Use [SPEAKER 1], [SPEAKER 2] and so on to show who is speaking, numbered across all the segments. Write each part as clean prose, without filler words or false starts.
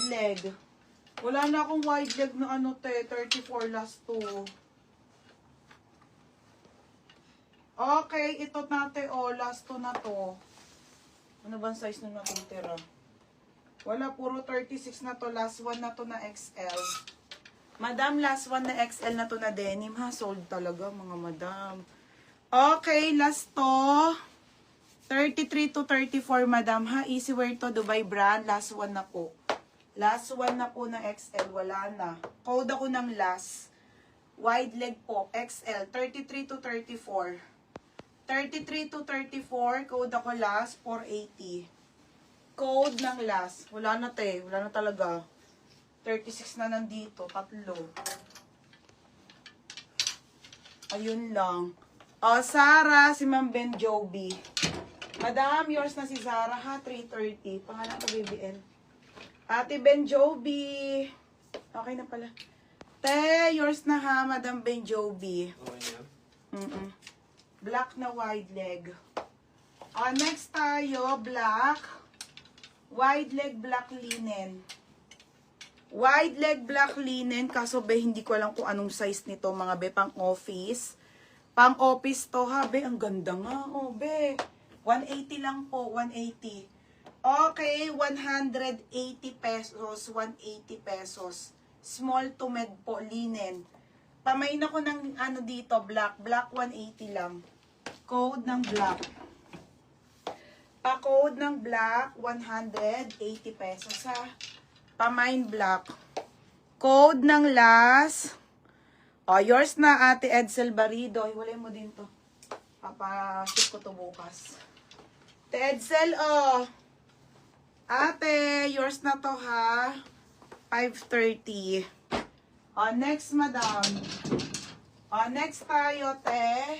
[SPEAKER 1] leg. Wala na akong wide leg na ano te, 34 last to. Okay, ito natin last to na to. Ano bang size na natitira? Wala, puro 36 na to. Last one na to na XL. Madam, last one na XL na to na denim ha. Sold talaga mga madam. Okay, last to. 33 to 34 madam ha. Easy wear to, Dubai brand. Last one na po. Last one na po na XL. Wala na. Code ako ng last. Wide leg po. XL. 33 to 34. 33 to 34. Code ako last. 480. Code ng last. Wala na te. Wala na talaga. 36 na nandito. Tatlo. Ayun lang. Sarah, si Ma'am Ben Joby. Madam, yours na si Sarah ha. 330. Pangalan ka, BBL. Ate Ben Joby. Okay na pala. Te, yours na ha, Madam Ben Joby.
[SPEAKER 2] Okay na.
[SPEAKER 1] Black na wide leg. Next tayo, black. Wide leg black linen. Wide leg black linen. Kaso be, hindi ko alam kung anong size nito mga be. Pang office. Pang office to ha be. Ang ganda nga. Oh be. 180 lang po. 180. Okay. 180 pesos. 180 pesos. Small to med po. Linen. Pamain ako ng ano dito. Black. Black 180 lang. Code ng black. Pa-code ng black, 180 pesos ha. Pa-mine black. Code ng last. Yours na, Ate Edsel Barido. Hiwalay mo din to. Papa-ship ko to bukas. Ate Edsel, Ate, yours na to ha. 530. Next, madam. Next tayo, te.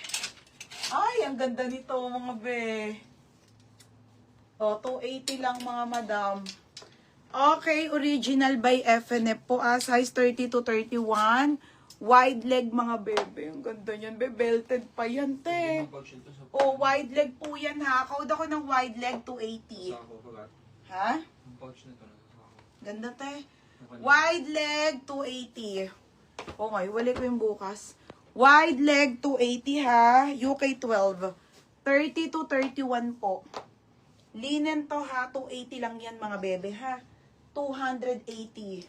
[SPEAKER 1] Ay, ang ganda nito, mga be. 280 lang mga madam. Okay, original by FNF po. Size 30 to 31. Wide leg mga bebe. Ang ganda yan, be. Belted pa yan, te. Wide leg po yan ha. Code ako ng wide leg 280. Ha? Ganda, te. Wide leg 280. Okay, wali ko yung bukas. Wide leg 280 ha. UK 12. 30 to 31 po. Linen to ha, 280 lang yan mga bebe ha. 280.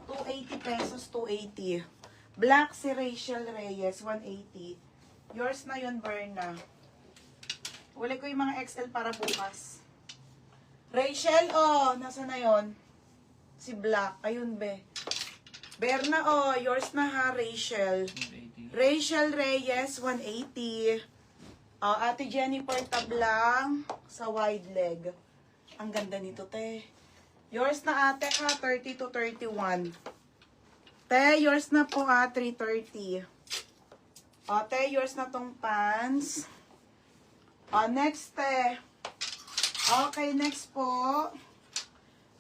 [SPEAKER 1] 280 pesos, 280. Black si Rachel Reyes, 180. Yours na yun, Berna. Uli ko yung mga XL para bukas. Rachel, nasa na yun? Si Black, ayun be. Berna, yours na ha, Rachel. 180. Rachel Reyes, 180. Ate Jennifer Tablang sa wide leg. Ang ganda nito, te. Yours na ate ha, 30 to 31. Te, yours na po ha, 330. Te, yours na tong pants. Next, te. Okay, next po.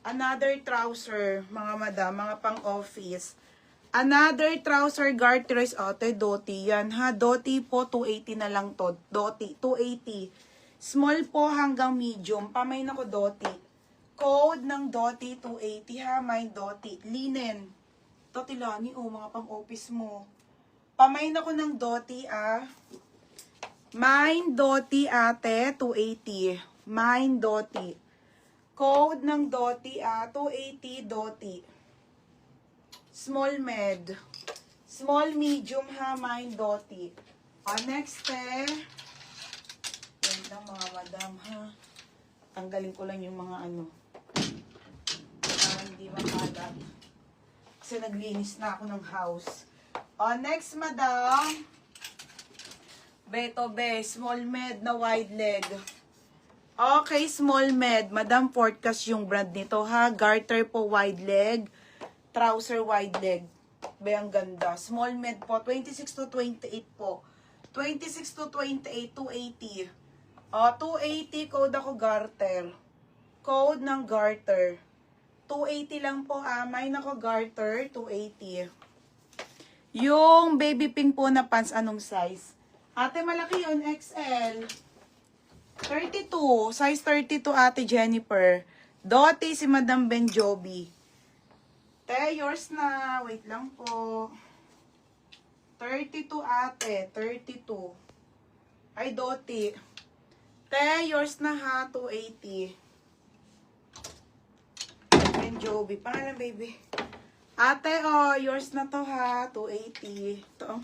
[SPEAKER 1] Another trouser, mga madam, mga pang-office. Another trouser garters. Ate, doti yan ha. Doti po, 280 na lang to. Doti, 280. Small po hanggang medium. Pamain ako doti. Code ng doti, 280 ha. May doti. Linen. Totilani, mga pang-office mo. Pamain ako ng doti, Mine doti, ate, 280. Mine doti. Code ng doti, 280 doti. Small med. Small medium ha, mine doti. Next, yan lang mga madam ha. Tanggalin ko lang yung mga hindi makalat. Kasi naglinis na ako ng house. Next, madam. Beto be, small med na wide leg. Okay, small med. Madam Fortcast yung brand nito ha. Garter po wide leg. Trouser wide leg. Be, ang ganda. Small med po. 26 to 28 po. 26 to 28, 280. 280, code ako garter. Code ng garter. 280 lang po. Mine ako garter, 280. Yung baby pink po na pants, anong size? Ate, malaki yun, XL. 32. Size 32, Ate Jennifer. Doti, si Madam Benjobi. Te, yours na. Wait lang po. 32 ate. 32. Ay, Doti. Te, yours na ha. 280. Benjobi. Pangalan, baby. Ate, oh, yours na to ha. 280. Ito.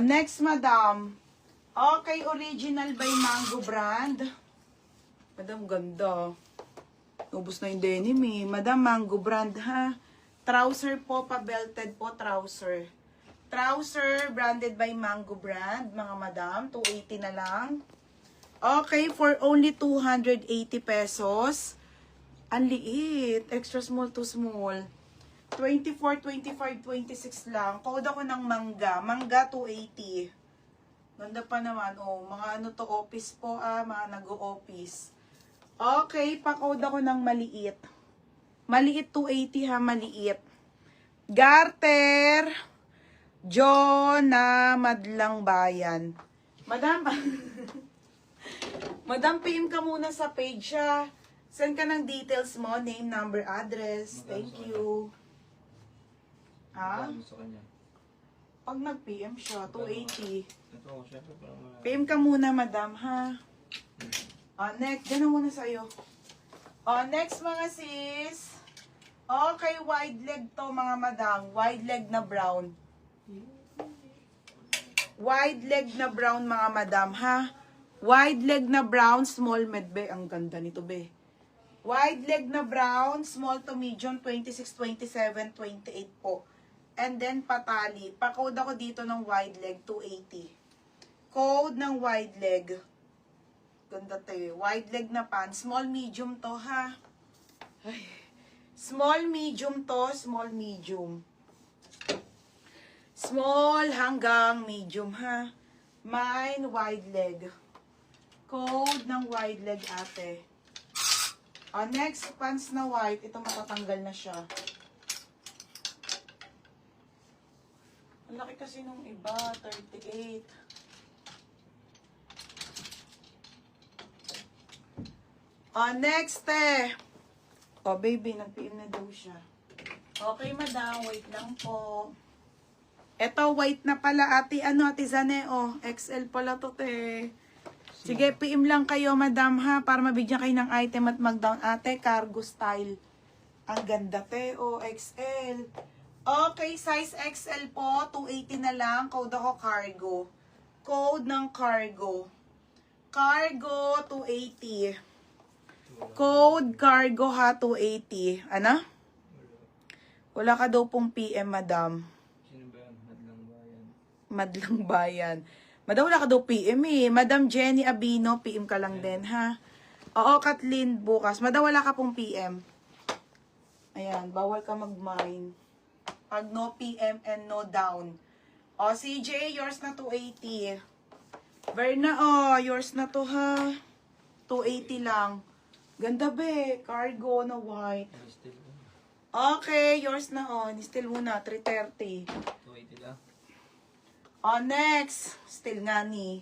[SPEAKER 1] Next, Madam. Okay, original by Mango brand. Madam, ganda. Ubus na yung denim eh. Madam, Mango brand ha. Trouser po, pa-belted po, trouser. Trouser, branded by Mango brand, mga madam. 280 na lang. Okay, for only 280 pesos. Ang liit. Extra small to small. 24, 25, 26 lang. Code ako ng mangga. Mangga, 280. Ganda pa naman. Oh, mga ano to, office po mga nag-o-office. Okay, pa-code ako ng maliit. Maliit 280 ha, maliit. Garter, John na Madlang Bayan. Madam, Madam, PM ka muna sa page ha. Send ka ng details mo, name, number, address. Thank you. Ha?
[SPEAKER 2] Sa kanya.
[SPEAKER 1] Pag nag-PM siya, 280.
[SPEAKER 2] Ito, syempre parang
[SPEAKER 1] PM ka muna, madam, ha? Next, gano'n muna sa'yo. Next, mga sis. Okay, wide leg to, mga madam. Wide leg na brown. Wide leg na brown, mga madam, ha? Wide leg na brown, small med, be. Ang ganda nito, be. Wide leg na brown, small to medium, 26, 27, 28 po. And then, patali. Pa-code ako dito ng wide leg, 280. Code ng wide leg. Ganda to eh. Wide leg na pants. Small, medium to, ha? Ay. Small, medium to. Small, medium. Small hanggang medium, ha? Mine, wide leg. Code ng wide leg, ate. Next, pants na white. Ito matatanggal na siya. Ang laki kasi nung iba, 38. Next, baby, nag-PM na daw siya. Okay, madam. Wait lang po. Ito, white na pala, ate. Ate Zane, XL pala to, te. Sige, PM lang kayo, madam, ha? Para mabigyan kayo ng item at mag-down. Ate, cargo style. Ang ganda, te. XL. Okay, size XL po. 280 na lang. Code ako cargo. Code ng cargo. Cargo, 280. Code cargo ha, 280. Ano? Wala ka daw pong PM, madam.
[SPEAKER 2] Sino ba yan? Madlang Bayan.
[SPEAKER 1] Madlang Bayan. Madam, wala ka daw PM eh. Madam Jenny Abino, PM ka lang din, ha? Oo, Kathleen, bukas. Madam, wala ka pong PM. Ayan, bawal ka mag-mine. Pag no PM and no down. CJ, yours na 280. Verna, yours na to, ha? 280 lang. Ganda, be. Cargo na white.
[SPEAKER 2] Still,
[SPEAKER 1] Okay, yours na, Still muna, 330.
[SPEAKER 2] 280 lang.
[SPEAKER 1] Next. Still nga ni.